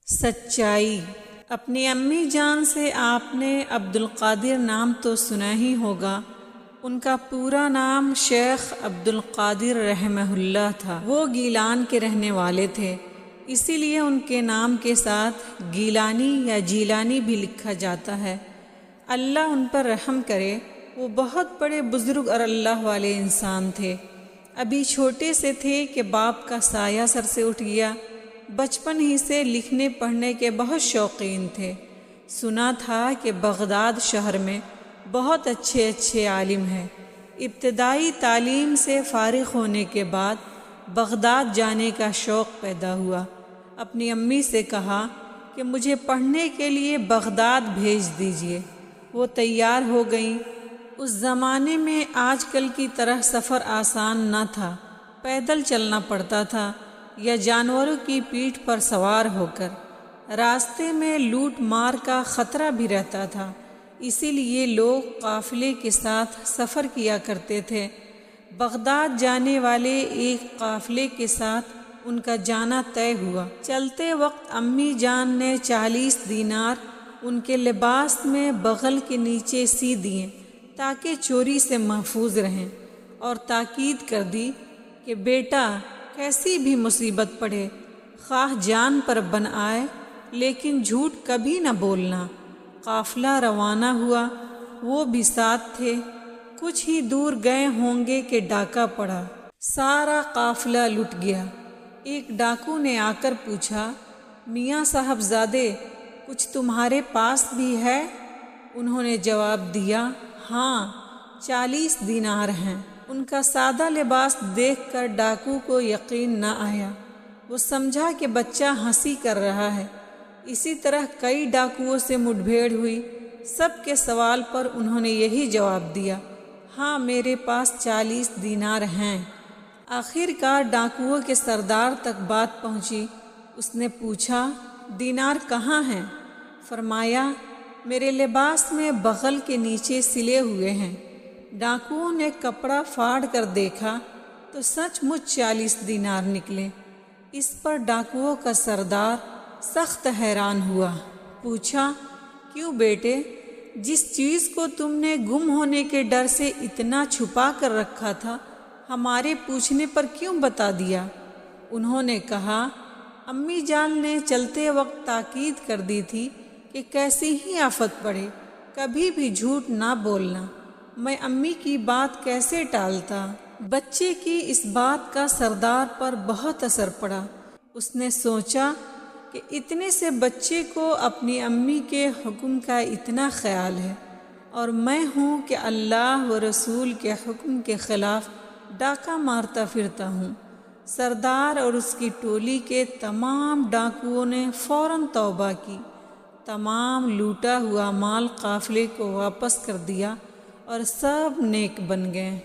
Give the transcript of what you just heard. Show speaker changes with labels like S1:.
S1: سچائی۔ اپنی امی جان سے آپ نے عبد القادر نام تو سنا ہی ہوگا۔ ان کا پورا نام شیخ عبد القادر رحمہ اللہ تھا۔ وہ گیلان کے رہنے والے تھے، اسی لیے ان کے نام کے ساتھ گیلانی یا جیلانی بھی لکھا جاتا ہے۔ اللہ ان پر رحم کرے، وہ بہت بڑے بزرگ اور اللہ والے انسان تھے۔ ابھی چھوٹے سے تھے کہ باپ کا سایہ سر سے اٹھ گیا۔ بچپن ہی سے لکھنے پڑھنے کے بہت شوقین تھے۔ سنا تھا کہ بغداد شہر میں بہت اچھے عالم ہیں۔ ابتدائی تعلیم سے فارغ ہونے کے بعد بغداد جانے کا شوق پیدا ہوا۔ اپنی امی سے کہا کہ مجھے پڑھنے کے لیے بغداد بھیج دیجیے۔ وہ تیار ہو گئیں۔ اس زمانے میں آج کل کی طرح سفر آسان نہ تھا، پیدل چلنا پڑتا تھا یا جانوروں کی پیٹھ پر سوار ہو کر۔ راستے میں لوٹ مار کا خطرہ بھی رہتا تھا، اسی لیے لوگ قافلے کے ساتھ سفر کیا کرتے تھے۔ بغداد جانے والے ایک قافلے کے ساتھ ان کا جانا طے ہوا۔ چلتے وقت امی جان نے 40 دینار ان کے لباس میں بغل کے نیچے سی دیے تاکہ چوری سے محفوظ رہیں، اور تاکید کر دی کہ بیٹا کیسی بھی مصیبت پڑے، خواہ جان پر بن آئے، لیکن جھوٹ کبھی نہ بولنا۔ قافلہ روانہ ہوا، وہ بھی ساتھ تھے۔ کچھ ہی دور گئے ہوں گے کہ ڈاکہ پڑا، سارا قافلہ لٹ گیا۔ ایک ڈاکو نے آ کر پوچھا، میاں صاحب زادے کچھ تمہارے پاس بھی ہے؟ انہوں نے جواب دیا، ہاں 40 دینار ہیں۔ ان کا سادہ لباس دیکھ کر ڈاکو کو یقین نہ آیا۔ وہ سمجھا کہ بچہ ہنسی کر رہا ہے۔ اسی طرح کئی ڈاکوؤں سے مٹ بھیڑ ہوئی۔ سب کے سوال پر انہوں نے یہی جواب دیا، ہاں میرے پاس 40 دینار ہیں۔ آخر کار ڈاکوؤں کے سردار تک بات پہنچی۔ اس نے پوچھا، دینار کہاں ہیں؟ فرمایا، میرے لباس میں بغل کے نیچے سلے ہوئے ہیں۔ ڈاکوؤں نے کپڑا پھاڑ کر دیکھا تو سچ مچ 40 دینار نکلے۔ اس پر ڈاکوؤں کا سردار سخت حیران ہوا۔ پوچھا، کیوں بیٹے، جس چیز کو تم نے گم ہونے کے ڈر سے اتنا چھپا کر رکھا تھا، ہمارے پوچھنے پر کیوں بتا دیا؟ انہوں نے کہا، امی جان نے چلتے وقت تاکید کر دی تھی کہ کیسی ہی آفت پڑے کبھی بھی جھوٹ نہ بولنا۔ میں امی کی بات کیسے ٹالتا؟ بچے کی اس بات کا سردار پر بہت اثر پڑا۔ اس نے سوچا کہ اتنے سے بچے کو اپنی امی کے حکم کا اتنا خیال ہے، اور میں ہوں کہ اللہ و رسول کے حکم کے خلاف ڈاکہ مارتا پھرتا ہوں۔ سردار اور اس کی ٹولی کے تمام ڈاکوؤں نے فوراً توبہ کی۔ تمام لوٹا ہوا مال قافلے کو واپس کر دیا اور سب نیک بن گئے۔